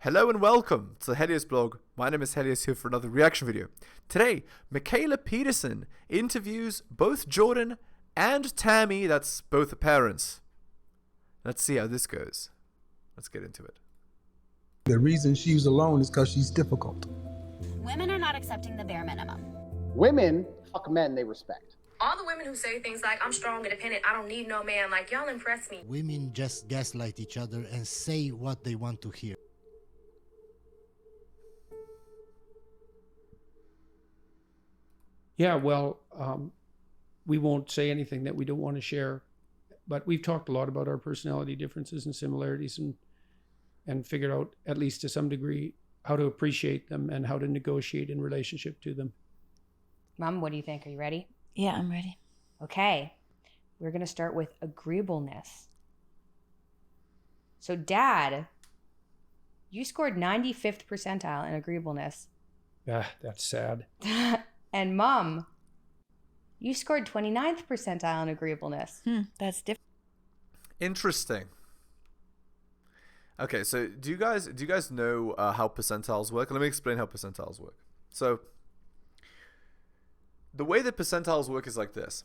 Hello and welcome to the Helios blog. My name is Helios, here for another reaction video. Today, Michaela Peterson interviews both Jordan and Tammy, that's both the parents. Let's see how this goes. Let's get into it. The reason she's alone is because she's difficult. Women are not accepting the bare minimum. Women fuck men they respect. All the women who say things like, I'm strong, independent, I don't need no man, like, y'all impress me. Women just gaslight each other and say what they want to hear. Yeah, well, we won't say anything that we don't want to share, but we've talked a lot about our personality differences and similarities and figured out, at least to some degree, how to appreciate them and how to negotiate in relationship to them. Mom, what do you think? Are you ready? Yeah, I'm ready. Okay. We're going to start with agreeableness. So, Dad, you scored 95th percentile in agreeableness. That's sad. And Mom, you scored 29th percentile in agreeableness. That's different. Interesting. Okay, so do you guys know how percentiles work? Let me explain how percentiles work. So the way that percentiles work is like this.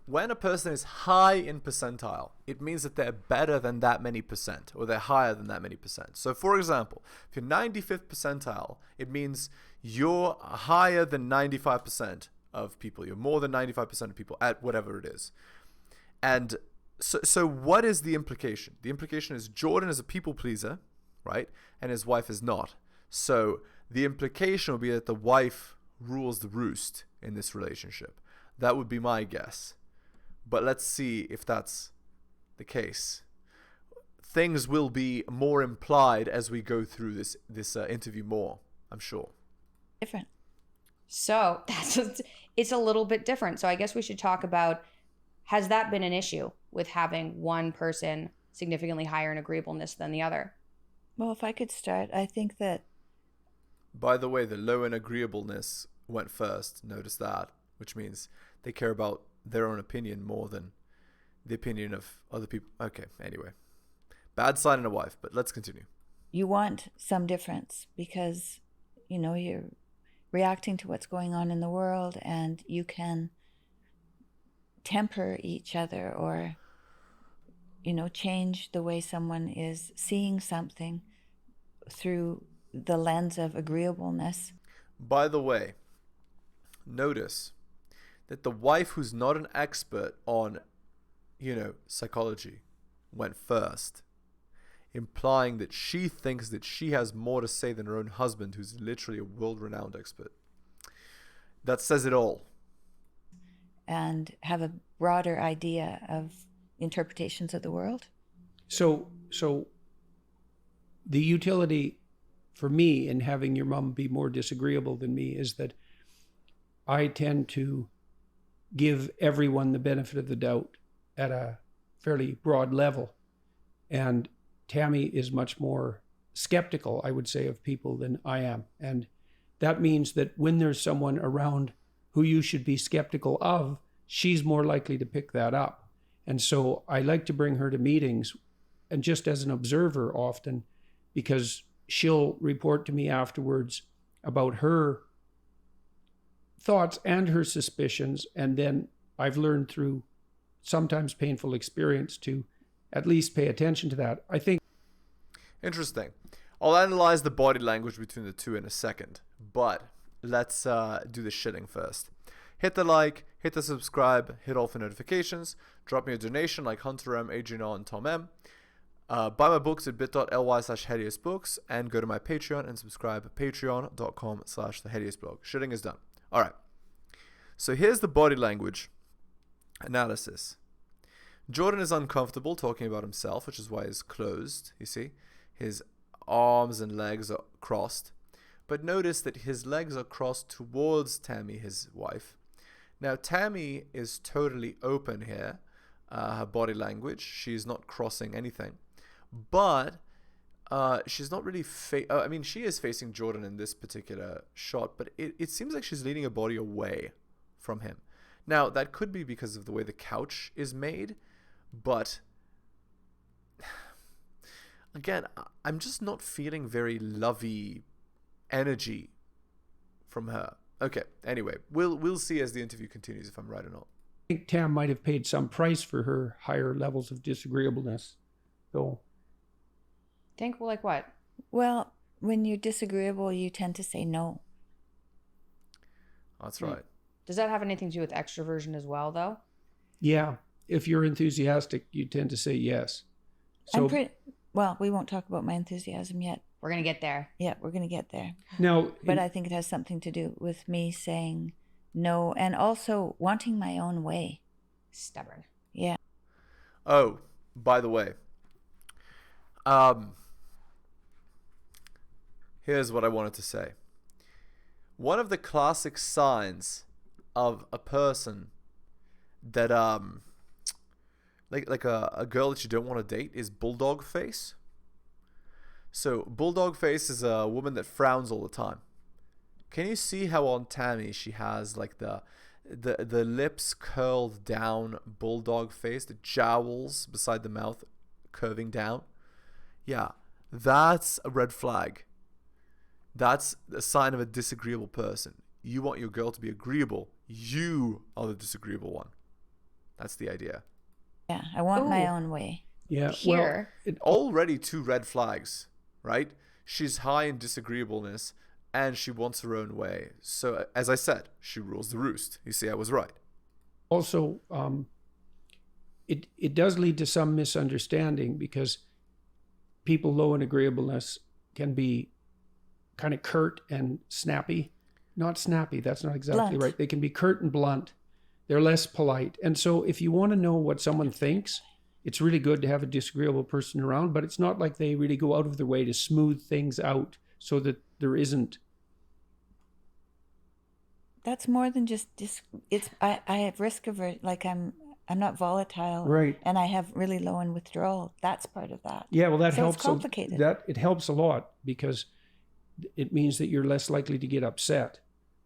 When a person is high in percentile, it means that they're better than that many percent, or they're higher than that many percent. So for example, if you're 95th percentile, it means you're higher than 95% of people. You're more than 95% of people at whatever it is. And so what is the implication? The implication is Jordan is a people pleaser, right? And his wife is not. So the implication would be that the wife rules the roost in this relationship. That would be my guess. But let's see if that's the case. Things will be more implied as we go through this interview more, I'm sure. Different. So it's a little bit different. So I guess we should talk about, has that been an issue with having one person significantly higher in agreeableness than the other? Well, if I could start, I think that... By the way, the low in agreeableness went first. Notice that, which means they care about their own opinion more than the opinion of other people. Okay, anyway. Bad sign in a wife, but let's continue. You want some difference because, you know, you're reacting to what's going on in the world and you can temper each other or, you know, change the way someone is seeing something through the lens of agreeableness. By the way, notice that the wife who's not an expert on, you know, psychology went first, implying that she thinks that she has more to say than her own husband, who's literally a world-renowned expert. That says it all. And have a broader idea of interpretations of the world. So the utility for me in having your mom be more disagreeable than me is that I tend to give everyone the benefit of the doubt at a fairly broad level. And Tammy is much more skeptical, I would say, of people than I am. And that means that when there's someone around who you should be skeptical of, she's more likely to pick that up. And so I like to bring her to meetings, and just as an observer often, because she'll report to me afterwards about her thoughts and her suspicions, and then I've learned through sometimes painful experience to at least pay attention to that. I think. Interesting. I'll analyze the body language between the two in a second, but let's do the shitting first. Hit the like, hit the subscribe, hit all for notifications, drop me a donation like Hunter M, Adrian R, and Tom M. Buy my books at bit.ly/heliosbooks and go to my Patreon and subscribe at patreon.com/theheliosblog. Shitting is done. All right. So here's the body language analysis. Jordan is uncomfortable talking about himself, which is why he's closed. You see, his arms and legs are crossed. But notice that his legs are crossed towards Tammy, his wife. Now, Tammy is totally open here, her body language. She's not crossing anything. But she's not really... I mean, she is facing Jordan in this particular shot, but it seems like she's leaning her body away from him. Now, that could be because of the way the couch is made, but again, I'm just not feeling very lovey energy from her. Okay, anyway, we'll see as the interview continues if I'm right or not. I think Tam might have paid some price for her higher levels of disagreeableness, though. Think like what? Well, when you're disagreeable, you tend to say no. That's right. Does that have anything to do with extroversion as well, though? Yeah. If you're enthusiastic, you tend to say yes. So Well, we won't talk about my enthusiasm yet. We're going to get there. Yeah, we're going to get there. now, But I think it has something to do with me saying no and also wanting my own way. Stubborn. Yeah. Oh, by the way, here's what I wanted to say. One of the classic signs of a person that like a girl that you don't want to date is bulldog face. So bulldog face is a woman that frowns all the time. Can you see how on Tammy she has like the lips curled down, bulldog face, the jowls beside the mouth curving down? Yeah, that's a red flag. That's a sign of a disagreeable person. You want your girl to be agreeable. You are the disagreeable one. That's the idea. Yeah, I want my Ooh. own way. yeah, Here. Already 2 red flags, right? She's high in disagreeableness and she wants her own way. So as I said, she rules the roost. You see, I was right. also, it does lead to some misunderstanding because people low in agreeableness can be kind of curt and snappy. Not snappy, that's not exactly Blunt. right. They can be curt and blunt. They're less polite. And so if you want to know what someone thinks, it's really good to have a disagreeable person around, but it's not like they really go out of their way to smooth things out so that there isn't. That's more than just I have risk averse, like I'm not volatile. Right. And I have really low in withdrawal. That's part of that. Yeah, well, that So helps. it's complicated. It helps a lot because it means that you're less likely to get upset.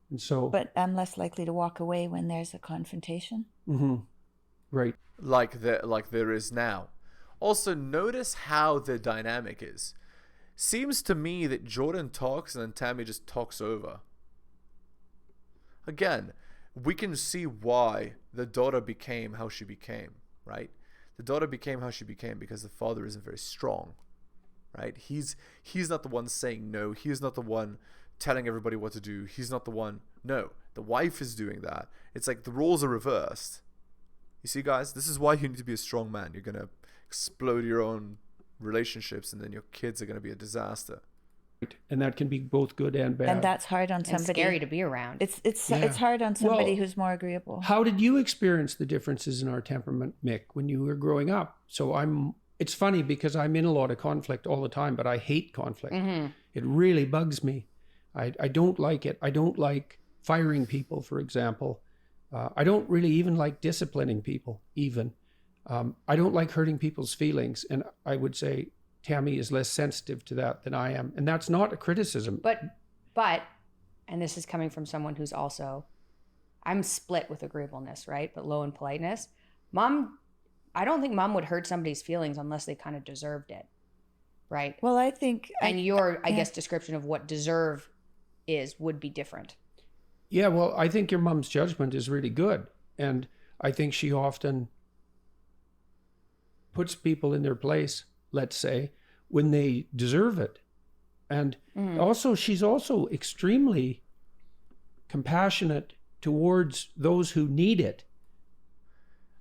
And so, But I'm less likely to walk away when there's a confrontation. Mhm. Right. Like there is now. Also, notice how the dynamic is. Seems to me that Jordan talks and then Tammy just talks over. Again, we can see why the daughter became how she became, right? The daughter became how she became because the father isn't very strong, right? He's not the one saying no. He's not the one telling everybody what to do. He's not the one. No, the wife is doing that. It's like the roles are reversed. You see, guys, this is why you need to be a strong man. You're going to explode your own relationships and then your kids are going to be a disaster. And that can be both good and bad. And that's hard on And somebody. scary to be around. It's hard on somebody Well, who's more agreeable. How did you experience the differences in our temperament, Mick, when you were growing up? So it's funny because I'm in a lot of conflict all the time, but I hate conflict. Mm-hmm. It really bugs me. I don't like it. I don't like firing people, for example. I don't really even like disciplining people, even. I don't like hurting people's feelings. And I would say Tammy is less sensitive to that than I am. And that's not a criticism. But, and this is coming from someone who's also, I'm split with agreeableness, right? But low in politeness. I don't think mom would hurt somebody's feelings unless they kind of deserved it, right? Well, I think... And your, I guess, description of what deserve would be different. Yeah, well, I think your mom's judgment is really good. And I think she often puts people in their place, let's say, when they deserve it. And also, she's also extremely compassionate towards those who need it.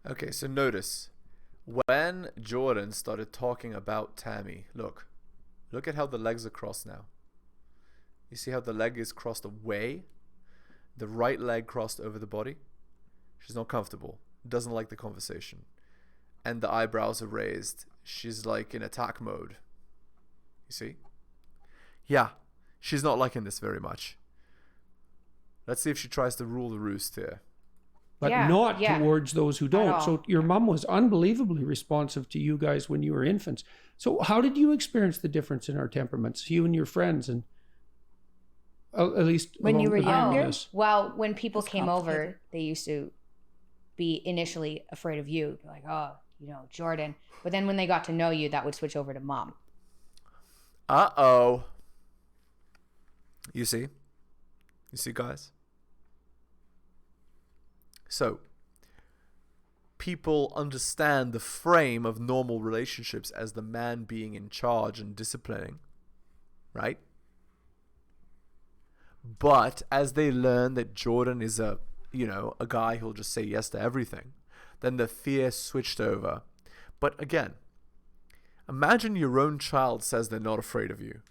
Okay, so notice when Jordan started talking about Tammy, look at how the legs are crossed now. You see how the leg is crossed away? The right leg crossed over the body. She's not comfortable, doesn't like the conversation. And the eyebrows are raised. She's like in attack mode. You see? Yeah, she's not liking this very much. Let's see if she tries to rule the roost here. But not towards those who don't. So your mom was unbelievably responsive to you guys when you were infants. So how did you experience the difference in our temperaments, you and your friends, and at least when you were younger? Well, when people came over, they used to be initially afraid of you, like, oh, Jordan. But then when they got to know you, that would switch over to mom. Uh-oh. You see? You see, guys? So, people understand the frame of normal relationships as the man being in charge and disciplining, right? But as they learn that Jordan is a guy who'll just say yes to everything, then the fear switched over. But again, imagine your own child says they're not afraid of you,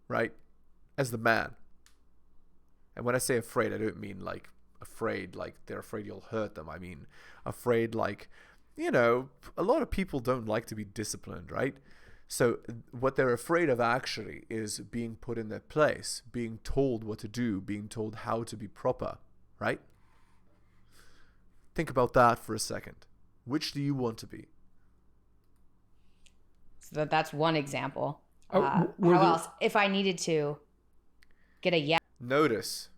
right? As the man. And when I say afraid, I don't mean like afraid like they're afraid you'll hurt them. I mean afraid like, a lot of people don't like to be disciplined, right? So what they're afraid of actually is being put in their place, being told what to do, being told how to be proper, right? Think about that for a second. Which do you want to be? So that's one example. How else? If I needed to get a yes. Notice,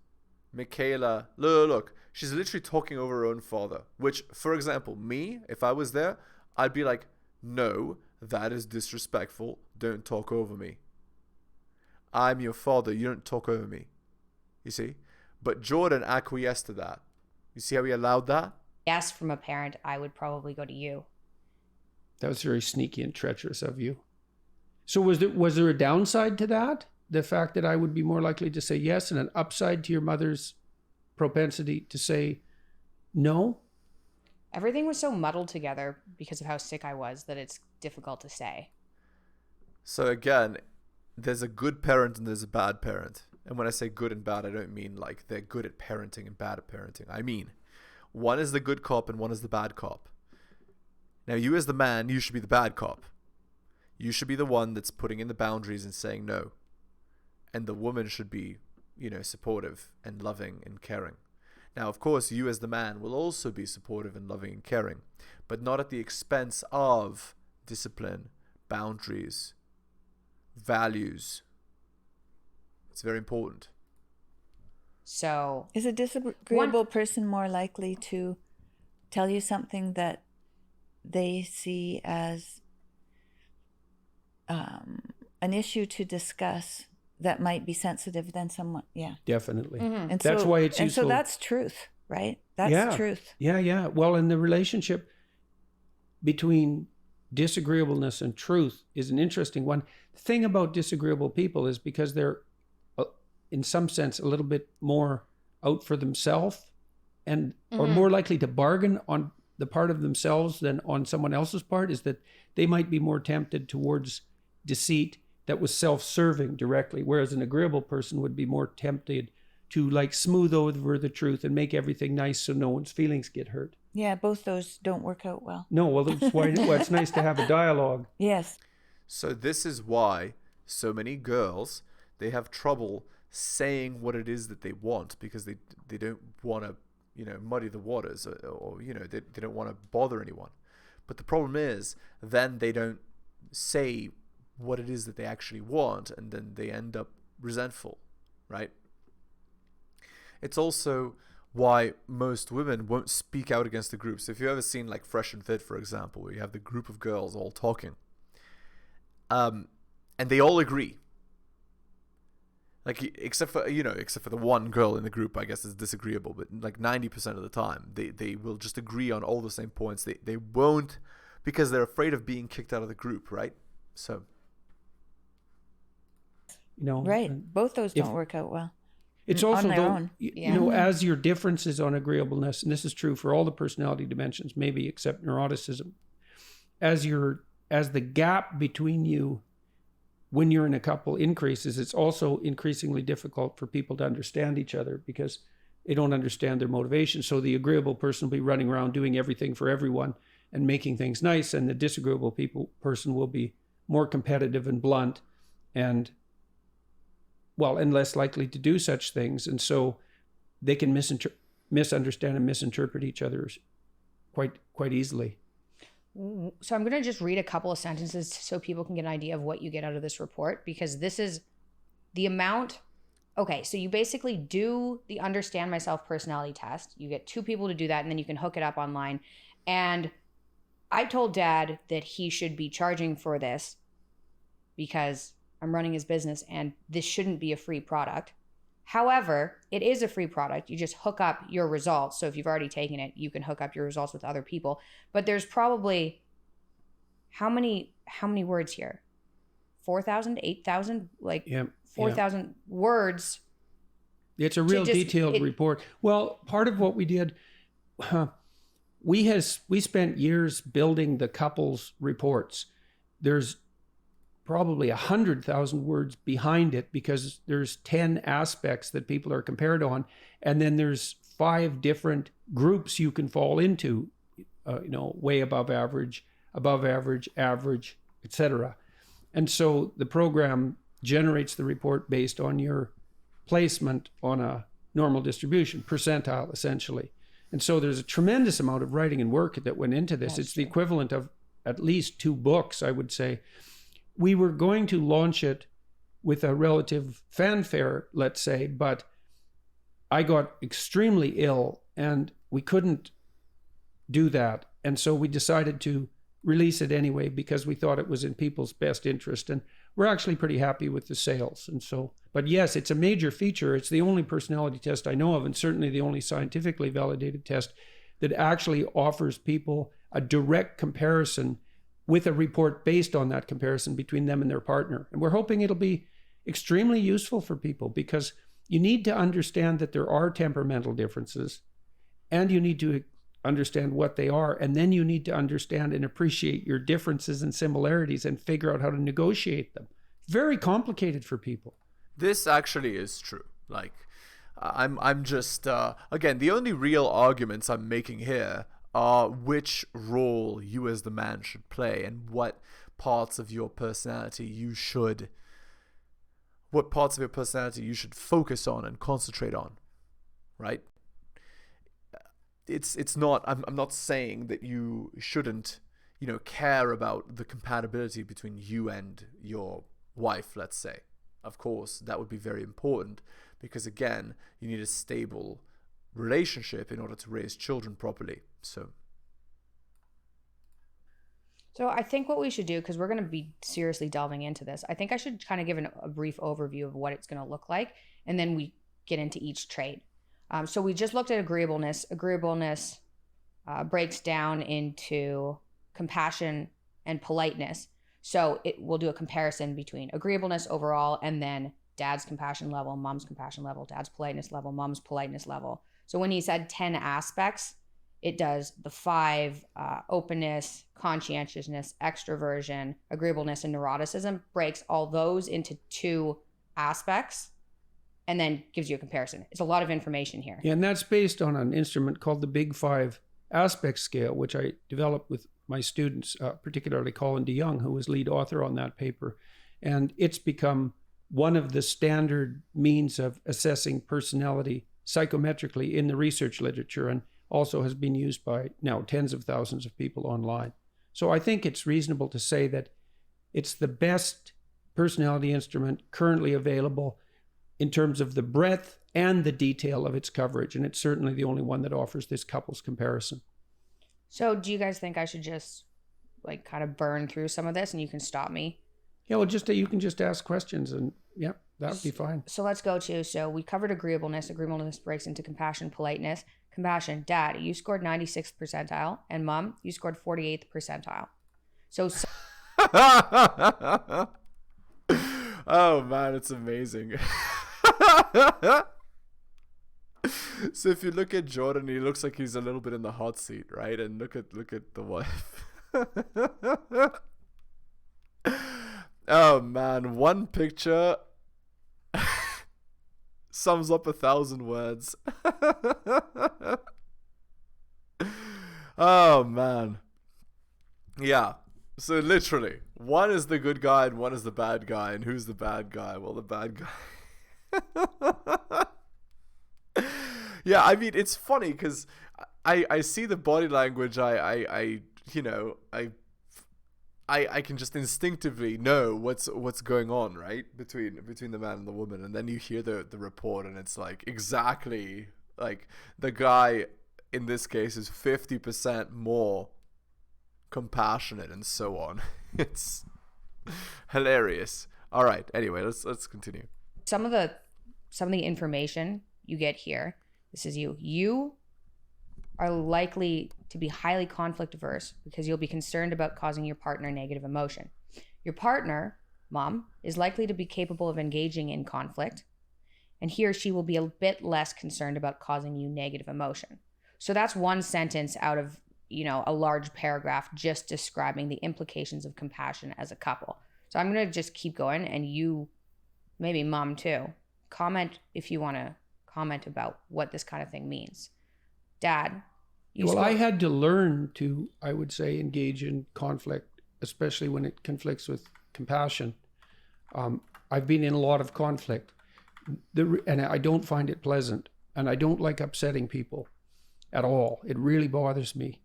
Michaela, look, she's literally talking over her own father, which, for example, me, if I was there, I'd be like, no, that is disrespectful. Don't talk over me. I'm your father. You don't talk over me. You see? But Jordan acquiesced to that. You see how he allowed that? Yes from a parent, I would probably go to you. That was very sneaky and treacherous of you. So was there a downside to that? The fact that I would be more likely to say yes, and an upside to your mother's propensity to say no? Everything was so muddled together because of how sick I was that it's difficult to say. So again, there's a good parent and there's a bad parent. And when I say good and bad, I don't mean like they're good at parenting and bad at parenting. I mean, one is the good cop and one is the bad cop. Now, you as the man, you should be the bad cop. You should be the one that's putting in the boundaries and saying no. And the woman should be, supportive and loving and caring. Now, of course, you as the man will also be supportive and loving and caring, but not at the expense of discipline, boundaries, values. It's very important. So, is a disagreeable person more likely to tell you something that they see as an issue to discuss that might be sensitive than someone? Yeah, definitely. Mm-hmm. And that's why it's useful. And so that's truth, right? That's truth. Yeah. Well, in the relationship between disagreeableness and truth is an interesting one. The thing about disagreeable people is because they're, in some sense, a little bit more out for themselves and or more likely to bargain on the part of themselves than on someone else's part, is that they might be more tempted towards deceit that was self-serving directly, whereas an agreeable person would be more tempted to like smooth over the truth and make everything nice so no one's feelings get hurt. Yeah, both those don't work out well. No, well, that's why it's nice to have a dialogue. Yes. So this is why so many girls, they have trouble saying what it is that they want because they don't want to, muddy the waters or they don't want to bother anyone. But the problem is then they don't say what it is that they actually want, and then they end up resentful, right? It's also why most women won't speak out against the group. So if you've ever seen like Fresh and Fit, for example, where you have the group of girls all talking, and they all agree, like except for the one girl in the group, I guess, is disagreeable, but like 90% of the time they will just agree on all the same points. They won't, because they're afraid of being kicked out of the group, right? So right, both those don't work out well. It's also, on their own. As your differences on agreeableness, and this is true for all the personality dimensions, maybe except neuroticism, as the gap between you when you're in a couple increases, it's also increasingly difficult for people to understand each other because they don't understand their motivation. So the agreeable person will be running around doing everything for everyone and making things nice, and the disagreeable person will be more competitive and blunt and less likely to do such things. And so they can misunderstand and misinterpret each other quite easily. So I'm going to just read a couple of sentences so people can get an idea of what you get out of this report, because this is the amount. Okay, so you basically do the Understand Myself personality test. You get 2 people to do that, and then you can hook it up online. And I told Dad that he should be charging for this because I'm running his business, and this shouldn't be a free product. However, it is a free product. You just hook up your results. So if you've already taken it, you can hook up your results with other people. But there's probably how many words here? 4,000, 8,000, like 4,000 words. It's a real detailed report. Well, part of what we did, we spent years building the couples reports. There's probably 100,000 words behind it because there's 10 aspects that people are compared on, and then there's 5 different groups you can fall into, way above average, average, etc. And so the program generates the report based on your placement on a normal distribution, percentile essentially. And so there's a tremendous amount of writing and work that went into this. It's the equivalent of at least 2 books, I would say. We were going to launch it with a relative fanfare, let's say, but I got extremely ill and we couldn't do that. And so we decided to release it anyway because we thought it was in people's best interest. And we're actually pretty happy with the sales. And so, but yes, it's a major feature. It's the only personality test I know of, and certainly the only scientifically validated test that actually offers people a direct comparison with a report based on that comparison between them and their partner. And we're hoping it'll be extremely useful for people because you need to understand that there are temperamental differences and you need to understand what they are. And then you need to understand and appreciate your differences and similarities and figure out how to negotiate them. Very complicated for people. This actually is true. Like, I'm just, again, the only real arguments I'm making here are which role you as the man should play and what parts of your personality you should focus on and concentrate on, right? It's not, I'm not saying that you shouldn't, care about the compatibility between you and your wife, let's say. Of course, that would be very important because, again, you need a stable relationship in order to raise children properly. So I think what we should do, because we're going to be seriously delving into this, I think I should kind of give a brief overview of what it's going to look like, and then we get into each trait. So we just looked at agreeableness. Agreeableness breaks down into compassion and politeness. So we'll do a comparison between agreeableness overall and then dad's compassion level, mom's compassion level, dad's politeness level, mom's politeness level. So when he said 10 aspects, it does the 5, openness, conscientiousness, extroversion, agreeableness, and neuroticism, breaks all those into 2 aspects and then gives you a comparison. It's a lot of information here. Yeah, and that's based on an instrument called the Big 5 Aspect Scale, which I developed with my students, particularly Colin DeYoung, who was lead author on that paper. And it's become one of the standard means of assessing personality psychometrically in the research literature, and also has been used by now tens of thousands of people online. So I think it's reasonable to say that it's the best personality instrument currently available in terms of the breadth and the detail of its coverage. And it's certainly the only one that offers this couples comparison. So do you guys think I should just kind of burn through some of this and you can stop me? Yeah, well, you can just ask questions and yeah, that would be fine. So let's go to, so we covered agreeableness. Agreeableness breaks into compassion, politeness. Compassion, dad, you scored 96th percentile, and mom, you scored 48th percentile. So oh man, it's amazing. So if you look at Jordan, he looks like he's a little bit in the hot seat, right? And look at the wife. Oh man, one picture sums up 1,000 words. Oh man. Yeah. So literally, one is the good guy and one is the bad guy. And who's the bad guy? Well, the bad guy. Yeah, I mean, it's funny because I see the body language. I can just instinctively know what's going on, right, between the man and the woman, and then you hear the report, and it's like exactly like the guy in this case is 50% more compassionate and so on. It's hilarious. All right. Anyway, let's continue. Some of the information you get here, this is you. You are likely to be highly conflict averse because you'll be concerned about causing your partner negative emotion. Your partner, mom, is likely to be capable of engaging in conflict, and he or she will be a bit less concerned about causing you negative emotion. So that's one sentence out of, a large paragraph just describing the implications of compassion as a couple. So I'm going to just keep going, and you, maybe mom too, comment if you want to comment about what this kind of thing means. Dad, I had to learn to, I would say, engage in conflict, especially when it conflicts with compassion. I've been in a lot of conflict, and I don't find it pleasant, and I don't like upsetting people at all. It really bothers me.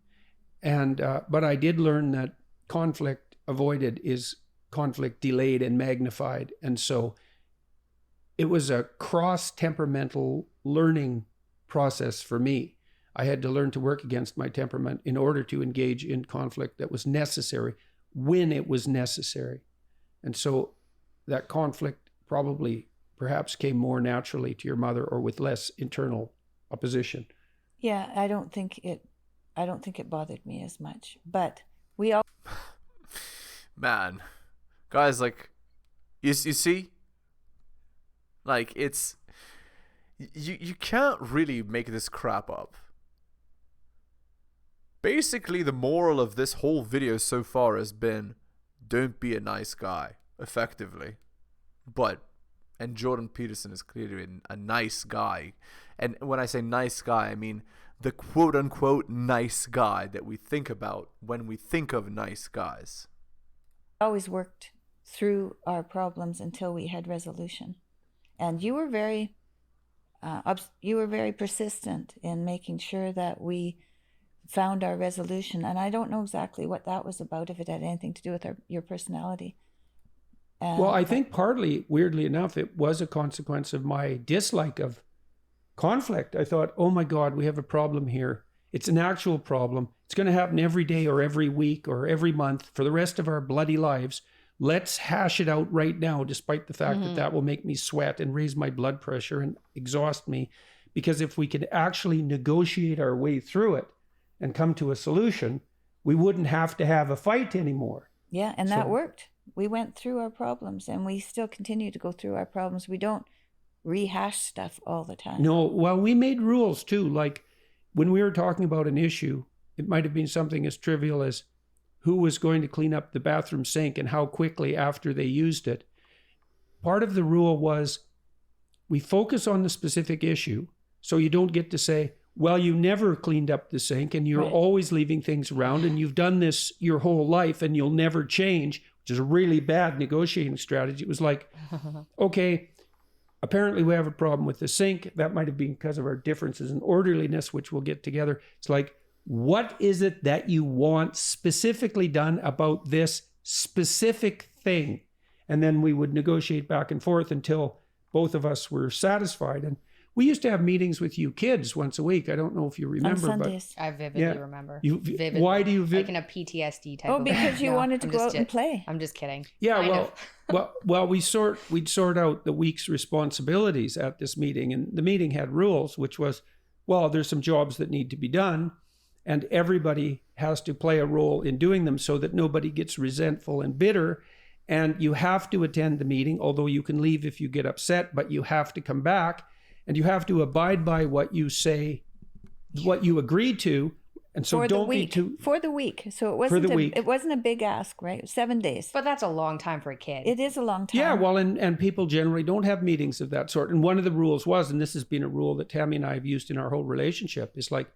And but I did learn that conflict avoided is conflict delayed and magnified. And so it was a cross-temperamental learning process for me. I had to learn to work against my temperament in order to engage in conflict that was necessary when it was necessary. And so that conflict perhaps came more naturally to your mother or with less internal opposition. Yeah, I don't think it bothered me as much. But we all Man, guys, like, you see, like, it's you can't really make this crap up. Basically, the moral of this whole video so far has been, don't be a nice guy, effectively. And Jordan Peterson is clearly a nice guy. And when I say nice guy, I mean the quote-unquote nice guy that we think about when we think of nice guys. always worked through our problems until we had resolution. And you were very persistent in making sure that we found our resolution. And I don't know exactly what that was about, if it had anything to do with your personality. Well, I think partly, weirdly enough, it was a consequence of my dislike of conflict. I thought, oh my God, we have a problem here. It's an actual problem. It's going to happen every day or every week or every month for the rest of our bloody lives. Let's hash it out right now, despite the fact that will make me sweat and raise my blood pressure and exhaust me. Because if we could actually negotiate our way through it and come to a solution, we wouldn't have to have a fight anymore. Yeah, and that worked. We went through our problems, and we still continue to go through our problems. We don't rehash stuff all the time. No, well, we made rules too. Like when we were talking about an issue, it might have been something as trivial as who was going to clean up the bathroom sink and how quickly after they used it. Part of the rule was we focus on the specific issue, so you don't get to say, well, you never cleaned up the sink and you're always leaving things around and you've done this your whole life and you'll never change, which is a really bad negotiating strategy. It was like, okay, apparently we have a problem with the sink. That might have been because of our differences in orderliness, which we'll get together. It's like, what is it that you want specifically done about this specific thing? And then we would negotiate back and forth until both of us were satisfied. And we used to have meetings with you kids once a week. I don't know if you remember. On Sundays. But I vividly remember. Vividly. Why do you like in a PTSD type of because you wanted to go out and play. I'm just kidding. Yeah, we'd sort out the week's responsibilities at this meeting, and the meeting had rules, which was, well, there's some jobs that need to be done, and everybody has to play a role in doing them so that nobody gets resentful and bitter. And you have to attend the meeting, although you can leave if you get upset, but you have to come back. And you have to abide by what you say, what you agreed to, and so don't be too for the week. So it wasn't a big ask, right? 7 days. But that's a long time for a kid. It is a long time. Yeah, well, and people generally don't have meetings of that sort. And one of the rules was, and this has been a rule that Tammy and I have used in our whole relationship, is like,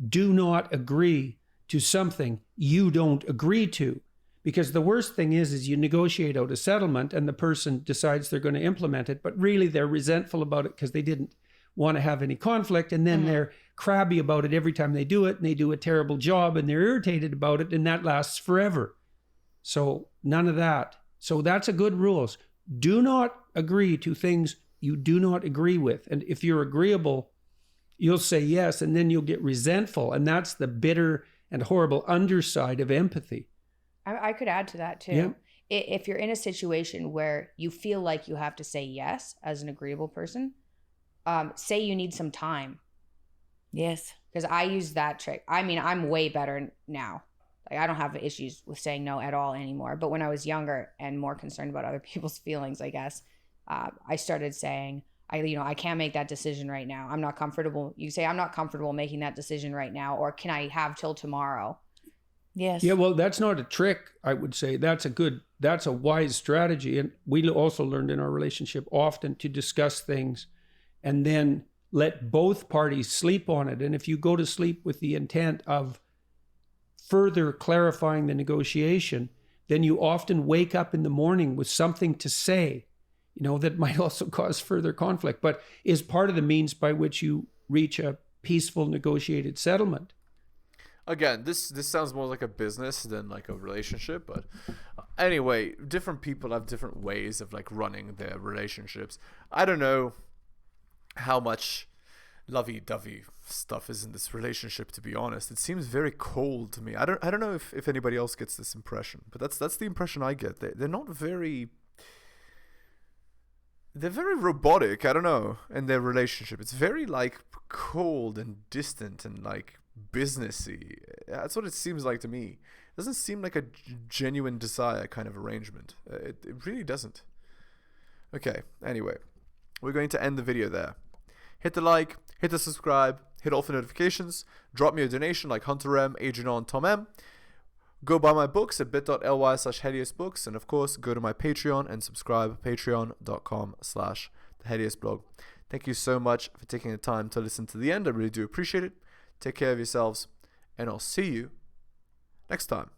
do not agree to something you don't agree to. Because the worst thing is you negotiate out a settlement and the person decides they're going to implement it, but really they're resentful about it because they didn't want to have any conflict. And then they're crabby about it every time they do it, and they do a terrible job and they're irritated about it, and that lasts forever. So none of that. So that's a good rule. Do not agree to things you do not agree with. And if you're agreeable, you'll say yes, and then you'll get resentful. And that's the bitter and horrible underside of empathy. I could add to that too. if you're in a situation where you feel like you have to say yes as an agreeable person, say you need some time. Yes. Because I use that trick. I mean, I'm way better now. Like, I don't have issues with saying no at all anymore. But when I was younger and more concerned about other people's feelings, I guess, I started saying, I can't make that decision right now. I'm not comfortable. You say, I'm not comfortable making that decision right now. Or can I have till tomorrow? Yes. Yeah, well, that's not a trick, I would say. That's a wise strategy. And we also learned in our relationship often to discuss things and then let both parties sleep on it. And if you go to sleep with the intent of further clarifying the negotiation, then you often wake up in the morning with something to say, that might also cause further conflict, but is part of the means by which you reach a peaceful negotiated settlement. Again, this sounds more like a business than like a relationship, but anyway, different people have different ways of like running their relationships. I don't know how much lovey-dovey stuff is in this relationship, to be honest. It seems very cold to me. I don't know if anybody else gets this impression, but that's the impression I get. They're not very... They're very robotic, I don't know, in their relationship. It's very like cold and distant and like businessy. That's what it seems like to me. It doesn't seem like a genuine desire kind of arrangement. It really doesn't. Okay, anyway, we're going to end the video there. Hit the like, hit the subscribe, hit all for notifications, drop me a donation like Hunter M, Adrian, Tom M. Go buy my books at bit.ly/heliosbooks, and of course, go to my Patreon and subscribe, patreon.com/theheliosblog. Thank you so much for taking the time to listen to the end. I really do appreciate it. Take care of yourselves, and I'll see you next time.